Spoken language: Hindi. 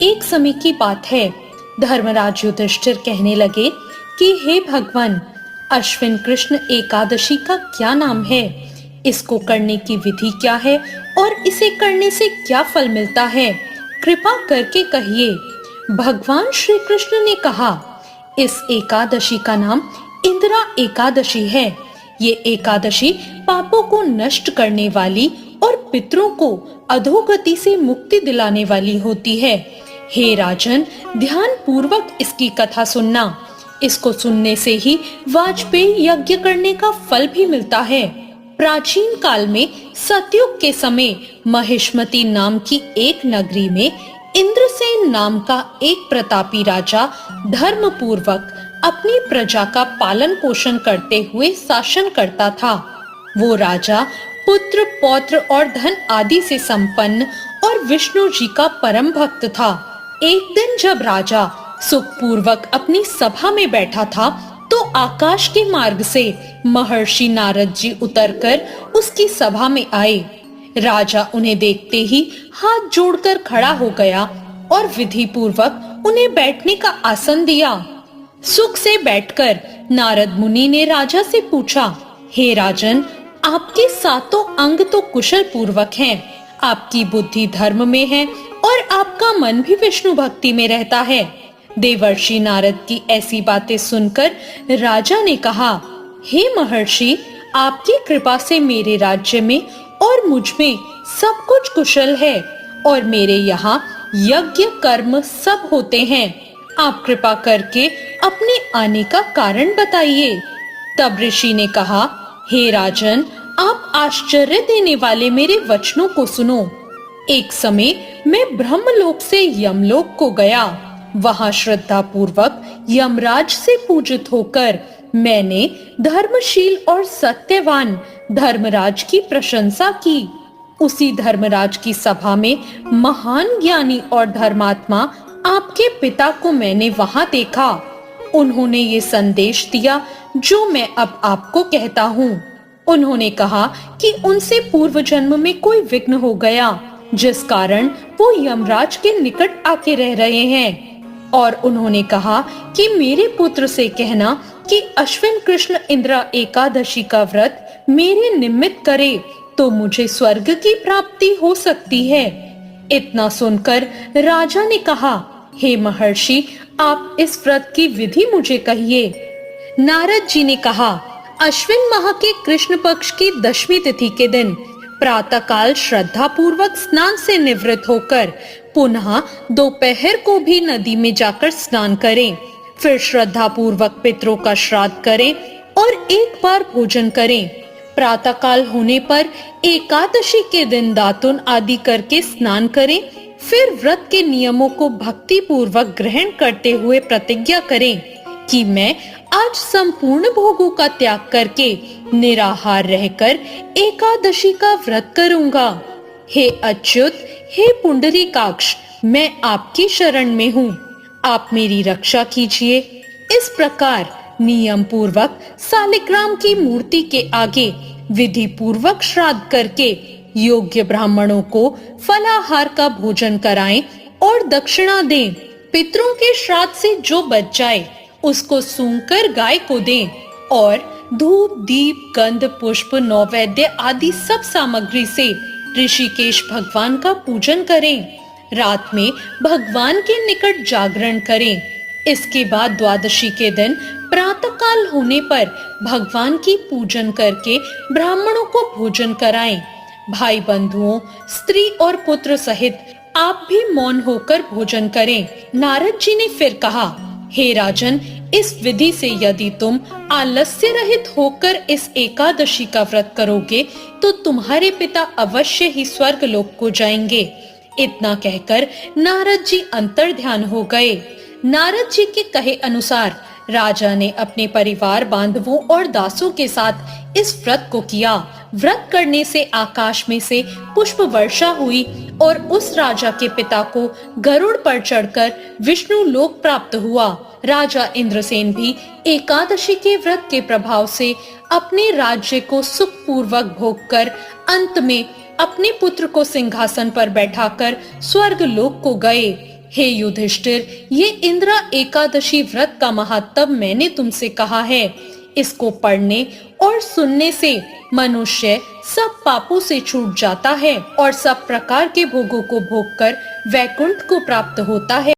एक समय की बात है, धर्मराज युधिष्ठिर कहने लगे कि हे भगवान, अश्विन कृष्ण एकादशी का क्या नाम है, इसको करने की विधि क्या है और इसे करने से क्या फल मिलता है, कृपा करके कहिए। भगवान श्री कृष्ण ने कहा, इस एकादशी का नाम इंदिरा एकादशी है। ये एकादशी पापों को नष्ट करने वाली और पितरों को अधोगति से मुक्ति दिलाने वाली होती है। हे राजन, ध्यान पूर्वक इसकी कथा सुनना। इसको सुनने से ही वाजपेयी यज्ञ करने का फल भी मिलता है। प्राचीन काल में सतयुग के समय महिष्मती नाम की एक नगरी में इंद्रसेन नाम का एक प्रतापी राजा धर्म पूर्वक अपनी प्रजा का पालन पोषण करते हुए शासन करता था। वो राजा पुत्र, पौत्र और धन आदि से संपन्न और विष्णु जी का परम भक्त था। एक दिन जब राजा सुखपूर्वक अपनी सभा में बैठा था, तो आकाश के मार्ग से महर्षि नारद जी उतरकर उसकी सभा में आए। राजा उन्हें देखते ही हाथ जोड़कर खड़ा हो गया और विधि पूर्वक उन्हें बैठने का आसन दिया। सुख से बैठकर नारद मुनि ने राजा से पूछा, हे राजन, आपके सातों अंग तो कुशल पूर्वक हैं, आपकी बुद्धि धर्म में है और आपका मन भी विष्णु भक्ति में रहता है। देवर्षि नारद की ऐसी बातें सुनकर राजा ने कहा, हे महर्षि, आपकी कृपा से मेरे राज्य में और मुझ में सब कुछ कुशल है और मेरे यहाँ यज्ञ कर्म सब होते हैं। आप कृपा करके अपने आने का कारण बताइए। तब ऋषि ने कहा, हे राजन, आप आश्चर्य देने वाले मेरे वचनों को सुनो। एक समय मैं ब्रह्मलोक से यमलोक को गया। वहां श्रद्धा पूर्वक यमराज से पूजित होकर मैंने धर्मशील और सत्यवान धर्मराज की प्रशंसा की। उसी धर्मराज की सभा में महान ज्ञानी और धर्मात्मा आपके पिता को मैंने वहां देखा। उन्होंने ये संदेश दिया जो मैं अब आपको कहता हूँ। उन्होंने कहा कि उनसे पूर्व जन्म में कोई विघ्न हो गया, जिस कारण वो यमराज के निकट आके रह रहे हैं। और उन्होंने कहा कि मेरे पुत्र से कहना कि अश्विन कृष्ण इंदिरा एकादशी का व्रत मेरे निमित्त करे, तो मुझे स्वर्ग की प्राप्ति हो सकती है। इतना सुनकर राजा ने कहा, हे महर्षि, आप इस व्रत की विधि मुझे कहिए। नारद जी ने कहा, अश्विन माह के कृष्ण पक्ष की 10वीं तिथि के दिन प्रातः काल श्रद्धा पूर्वक स्नान से निवृत्त होकर पुनः दोपहर को भी नदी में जाकर स्नान करें। फिर श्रद्धा पूर्वक पितरों का श्राद्ध करें और एक बार भोजन करें। प्रातः काल होने पर एकादशी के दिन दातुन आदि करके स्नान करें। फिर व्रत के नियमों को भक्ति पूर्वक ग्रहण करते हुए प्रतिज्ञा करें कि मैं आज संपूर्ण भोगों का त्याग करके निराहार रहकर एकादशी का व्रत करूंगा। हे अच्युत, हे पुंडरीकाक्ष, मैं आपकी शरण में हूँ, आप मेरी रक्षा कीजिए। इस प्रकार नियम पूर्वक सालिग्राम की मूर्ति के आगे विधि पूर्वक श्राद्ध करके योग्य ब्राह्मणों को फलाहार का भोजन कराएं और दक्षिणा दें। पितरों के श्राद्ध से जो बच जाए उसको सूंघकर गाय को दें और धूप, दीप, गंध, पुष्प, नैवेद्य आदि सब सामग्री से ऋषिकेश भगवान का पूजन करें। रात में भगवान के निकट जागरण करें। इसके बाद द्वादशी के दिन प्रातः काल होने पर भगवान की पूजन करके ब्राह्मणों को भोजन कराएं। भाई बंधुओं, स्त्री और पुत्र सहित आप भी मौन होकर भोजन करें। नारद जी ने फिर कहा, हे राजन, इस विधि से यदि तुम आलस्य रहित होकर इस एकादशी का व्रत करोगे तो तुम्हारे पिता अवश्य ही स्वर्ग लोक को जाएंगे। इतना कहकर नारद जी अंतर ध्यान हो गए। नारद जी के कहे अनुसार राजा ने अपने परिवार, बांधवों और दासों के साथ इस व्रत को किया। व्रत करने से आकाश में से पुष्प वर्षा हुई और उस राजा के पिता को गरुड़ पर चढ़कर विष्णु लोक प्राप्त हुआ। राजा इंद्रसेन भी एकादशी के व्रत के प्रभाव से अपने राज्य को सुख पूर्वक भोग कर अंत में अपने पुत्र को सिंहासन पर बैठाकर स्वर्ग लोक को गए। हे युधिष्ठिर, ये इंद्रा एकादशी व्रत का महात्म मैंने तुमसे कहा है। इसको पढ़ने और सुनने से मनुष्य सब पापों से छूट जाता है और सब प्रकार के भोगों को भोगकर वैकुंठ को प्राप्त होता है।